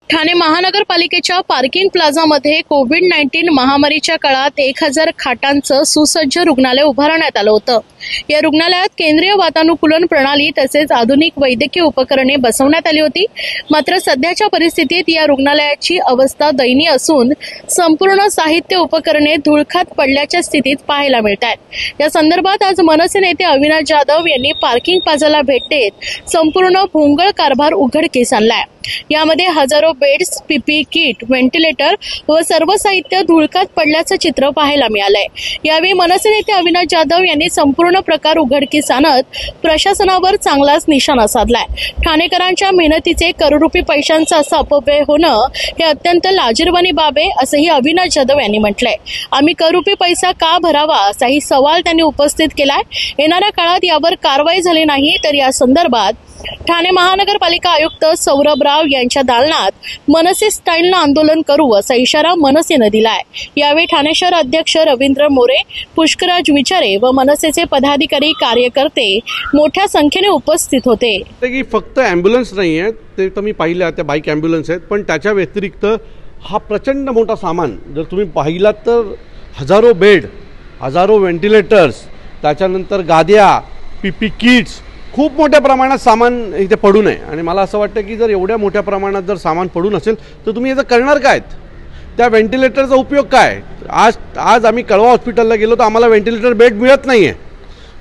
ठाणे महानगरपालिकेच्या पार्किंग प्लाझामध्ये कोविड-19 महामारीच्या काळात 1000 खाटांचं सुसज्ज रुग्णालय उभारण्यात आलं होतं। या रुग्णालयात केंद्रीय वातानुकूलन प्रणाली तसेच आधुनिक वैद्यकीय उपकरणे बसवण्यात आली होती। मात्र सध्याच्या परिस्थितीत या रुग्णालयाची अवस्था दयनीय असून संपूर्ण साहित्य उपकरणे धुळखात पडल्याच्या स्थितीत पाहायला मिळतात। या संदर्भात आज मनसे नेते अविनाश जाधव यांनी पार्किंग प्लाझाला भेट देत संपूर्ण भोंगळ कारभार उघडकीस आणलाय। यामध्ये हजारो बेड्स, पीपी किट, व्हेंटिलेटर व सर्व साहित्य धुळकात पडल्याचं चित्र पाहायला मिळालंय। यावेळी मनसे नेते अविनाश जाधव यांनी संपूर्ण प्रकार उघडकीस आणत प्रशासनावर चांगलाच निशाणा साधलाय। ठाणेकरांच्या मेहनतीचे करोडोपी पैशांचा असा अपव्यय होणं हे अत्यंत लाजिरवाणी बाब आहे असंही अविनाश जाधव यांनी म्हटलंय। आम्ही करोडोपी पैसा का भरावा असाही सवाल त्यांनी उपस्थित केलाय। येणाऱ्या काळात यावर कारवाई झाली नाही तर या संदर्भात ठाणे महानगरपालिका आयुक्त सौरभ राव यांच्या दालनात मनसे स्टाईलनं आंदोलन करू असा इशारा मनसेनं दिलाय। यावेळी ठाणे शहर अध्यक्ष रवींद्र मोरे, पुष्कराज विचारे व मनसेचे पदाधिकारी कार्यकर्ते मोठ्या संख्येने उपस्थित होते। की फक्त ॲम्ब्युलन्स नाही आहेत, ते तर मी पाहिलं त्या बाईक ॲम्ब्युलन्स आहेत, पण त्याच्या व्यतिरिक्त हा प्रचंड मोठा सामान जर तुम्ही पाहिलात तर हजारो बेड, हजारो व्हेंटिलेटर्स, त्याच्यानंतर गाद्या, पीपी किट्स, खूप मोठ्या प्रमाणात सामान इथे पडून आहे। आणि मला असं वाटतं की जर एवढ्या मोठ्या प्रमाणात जर सामान पडून असेल तर तुम्ही याचं करणार काय? त्या व्हेंटिलेटरचा उपयोग काय? आज आम्ही कळवा हॉस्पिटलला गेलो तर आम्हाला व्हेंटिलेटर बेड मिळत नाही आहे।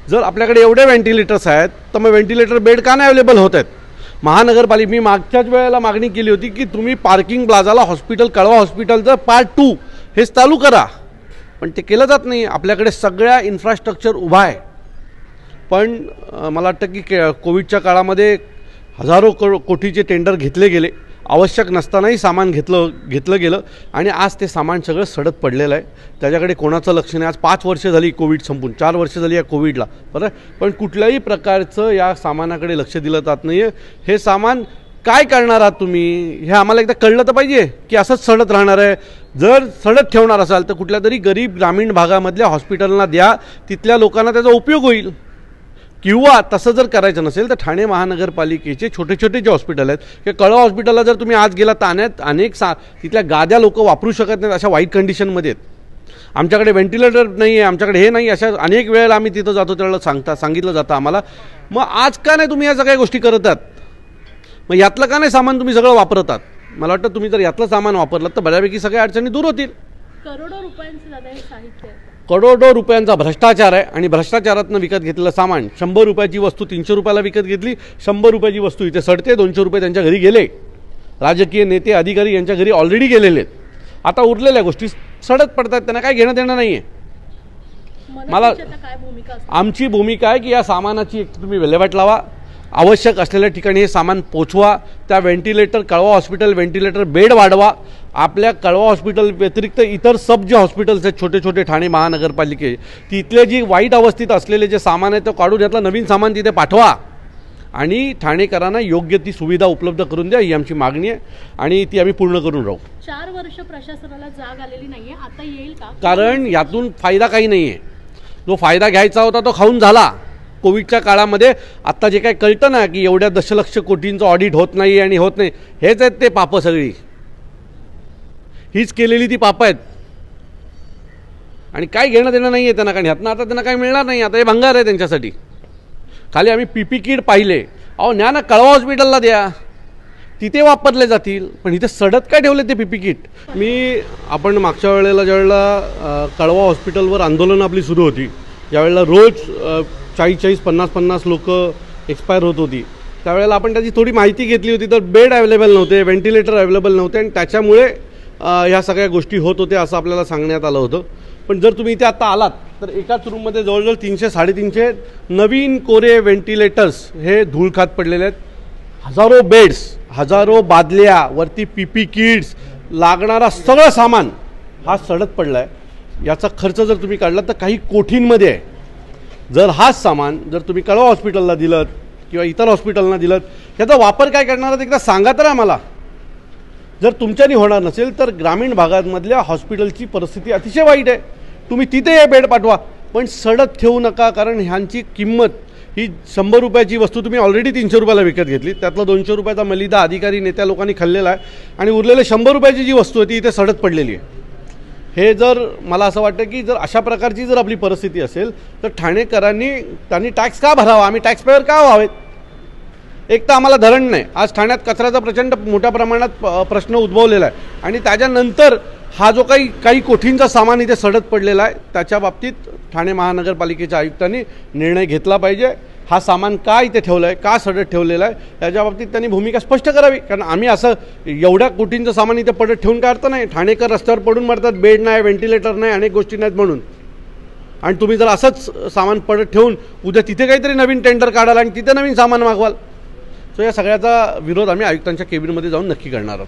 जर आपल्याकडे एवढे व्हेंटिलेटर्स आहेत तर मग व्हेंटिलेटर बेड का नाही अवेलेबल होत आहेत? महानगरपालिका मी मागच्याच वेळेला मागणी केली होती की तुम्ही पार्किंग प्लाझाला हॉस्पिटल, कळवा हॉस्पिटलचं पार्ट 2 हेच चालू करा, पण ते केलं जात नाही। आपल्याकडे सगळ्या इन्फ्रास्ट्रक्चर उभा आहे, पण मला वाटतं की कोविडच्या काळामध्ये हजारो कोटीचे टेंडर घेतले गेले, आवश्यक नसतानाही सामान घेतलं गेलं आणि आज ते सामान सगळं सडत पडलेलं आहे। त्याच्याकडे कोणाचं लक्ष नाही। आज 5 वर्ष झाली कोविड संपून, 4 वर्ष झाली या कोविडला, बरं, पण कुठल्याही प्रकारचं या सामानाकडे लक्ष दिलं जात नाही आहे। हे सामान काय करणार आहात तुम्ही हे आम्हाला एकदा कळलं तर पाहिजे की असंच सडत राहणार आहे। जर सडत ठेवणार असाल तर कुठल्या तरी गरीब ग्रामीण भागामधल्या हॉस्पिटलना द्या, तिथल्या लोकांना त्याचा उपयोग होईल। किंवा तसं जर करायचं नसेल तर ठाणे महानगरपालिकेचे छोटे छोटे जे हॉस्पिटल आहेत, की कळवा हॉस्पिटलला जर तुम्ही आज गेला तर अनेक तिथल्या गाद्या लोक वापरू शकत नाहीत, अशा वाईट कंडिशनमध्ये आहेत। आमच्याकडे व्हेंटिलेटर नाही आहे, आमच्याकडे हे नाही, अशा अनेक वेळेला आम्ही तिथं जातो त्यावेळेला सांगितलं जातं आम्हाला। मग आज का नाही तुम्ही या सगळ्या गोष्टी करत आहात? मग यातलं का नाही सामान तुम्ही सगळं वापरतात? मला वाटतं तुम्ही जर यातलं सामान वापरलं तर बऱ्यापैकी सगळ्या अडचणी दूर होतील। करोडो रुपयांचं दादा हे साहित्य, करोडो रुपयांचा भ्रष्टाचार आहे आणि भ्रष्टाचारातनं विकत घेतलेलं सामान 100 रुपयाची वस्तू 300 रुपयाला विकत घेतली, 100 रुपयाची वस्तू इथे सडते, 200 रुपये त्यांच्या घरी गेले। राजकीय नेते अधिकारी यांच्या घरी ऑलरेडी गेलेले आहेत। आता उरलेल्या गोष्टी सडत पडतात, त्यांना काय घेणं देणं नाही आहे। मला आमची भूमिका आहे की या सामानाची एक तुम्ही विल्हेवाट लावा, आवश्यक असलेल्या ठिकाणी हे सामान पोचवा। त्या व्हेंटिलेटर, कळवा हॉस्पिटल व्हेंटिलेटर बेड वाढवा। आपल्या कळवा हॉस्पिटल व्यतिरिक्त इतर सब जे हॉस्पिटल्स आहेत छोटे छोटे ठाणे महानगरपालिके, तिथले जी वाईट अवस्थेत असलेले जे सामान आहे ते काढून यातलं नवीन सामान तिथे पाठवा आणि ठाणेकरांना योग्य ती सुविधा उपलब्ध करून द्या, ही आमची मागणी आहे आणि ती आम्ही पूर्ण करून राहू। 4 वर्ष प्रशासनाला जाग आलेली नाहीये, आता येईल का? कारण यातून फायदा काही नाही आहे। जो फायदा घ्यायचा होता तो खाऊन झाला कोविडच्या काळामध्ये। आत्ता जे काही कळतं ना की एवढ्या दशलक्ष कोटींचं ऑडिट होत नाही आणि होत नाही, हेच आहेत ते पापं सगळी, हीच केलेली ती पापं आहेत आणि काय घेणं देणं नाही आहे त्यांना, कारण ह्यातनं आता त्यांना काय मिळणार नाही। आता हे भंगार आहे त्यांच्यासाठी। खाली आम्ही पीपी किट पाहिले, अहो न्या ना कळवा हॉस्पिटलला द्या, तिथे वापरले जातील, पण इथे सडत काय ठेवले ते पीपी किट? आपण मागच्या वेळेला ज्यावेळेला कळवा हॉस्पिटलवर आंदोलन आपली सुरू होती, ज्यावेळेला रोज 40-40, 50-50 लोक एक्सपायर होत होती, त्यावेळेला आपण त्याची थोडी माहिती घेतली होती। तर बेड अवेलेबल नव्हते, व्हेंटिलेटर अवेलेबल नव्हते आणि त्याच्यामुळे ह्या सगळ्या गोष्टी होत होत्या असं आपल्याला सांगण्यात आलं होतं। पण जर तुम्ही इथे आता आलात तर एकाच रूममध्ये जवळजवळ 300-350 नवीन कोरे व्हेंटिलेटर्स हे धूळखात पडलेले आहेत। हजारो बेड्स, हजारो बादल्या, वरती पीपी किट्स, लागणारा सगळं सामान हा सडत पडला आहे। याचा खर्च जर तुम्ही काढला तर काही कोटींमध्ये आहे। जर हाच सामान जर तुम्ही कळवा हॉस्पिटलला दिलं किंवा इतर हॉस्पिटलना दिलं, याचा वापर काय करणार आहात एकदा सांगा तर आम्हाला। जर तुमच्यानी होणार नसेल तर ग्रामीण भागांमधल्या हॉस्पिटलची परिस्थिती अतिशय वाईट आहे, तुम्ही तिथे हे बेड पाठवा, पण सडत ठेवू नका, कारण ह्यांची किंमत ही 100 रुपयाची वस्तू तुम्ही ऑलरेडी 300 रुपयाला विकत घेतली, त्यातला 200 रुपयाचा मलिदा अधिकारी नेत्या लोकांनी खाल्लेला आहे आणि उरलेले 100 रुपयाची जी वस्तू आहे ती इथे सडत पडलेली आहे. हे जर मला असं वाटतं की जर अशा प्रकारची जर आपली परिस्थिती असेल तर त्यांनी टॅक्स का भरावा, आम्ही टॅक्स पेअर का व्हावेत. एक तर आम्हाला धरण नाही, आज ठाण्यात कचऱ्याचा प्रचंड मोठ्या प्रमाणात प्रश्न उद्भवलेला आहे आणि त्याच्यानंतर हा जो काही कोठींचा सामान इथे सडत पडलेला आहे त्याच्या बाबतीत ठाणे महानगरपालिकेच्या आयुक्तांनी निर्णय घेतला पाहिजे. हा सामान का इथे ठेवलं आहे, का सडत ठेवलेलं आहे, त्याच्या बाबतीत त्यांनी भूमिका स्पष्ट करावी. कारण आम्ही असं एवढ्या कोटींचं सामान इथे पडत ठेवून काय अर्थ नाही. ठाणेकर रस्त्यावर पडून मरतात, बेड नाही, व्हेंटिलेटर नाही, अनेक गोष्टी नाहीत म्हणून. आणि तुम्ही जर असंच सामान पडत ठेवून उद्या तिथे काहीतरी नवीन टेंडर काढाल आणि तिथे नवीन सामान मागवाल. सो या सगळ्याचा विरोध आम्ही आयुक्तांच्या केबिनमध्ये जाऊन नक्की करणार आहोत.